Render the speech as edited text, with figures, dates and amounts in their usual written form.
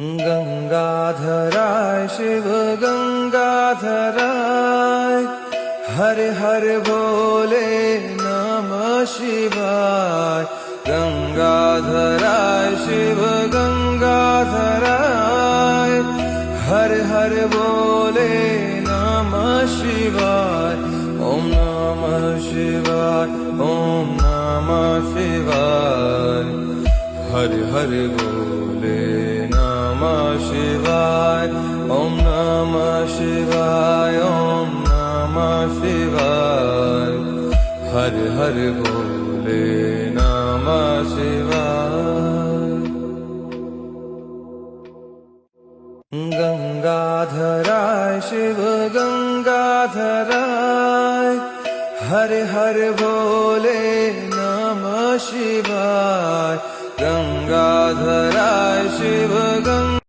गंगाधराय शिव गंगाधराय, हर हर भोले नमः शिवाय। गंगाधराय शिव गंगाधराय, हर हर भोले नमः शिवाय। ओम नमः शिवाय, ओम नमः शिवाय। हर हर भोले नमः शिवाय। ओम नमः शिवाय, ओम नमः शिवाय। हर हर भोले नमः शिवाय। गंगाधराय शिव गंगाधराय, हर हर भोले नमः शिवाय। गंगाधराय शिव गंगा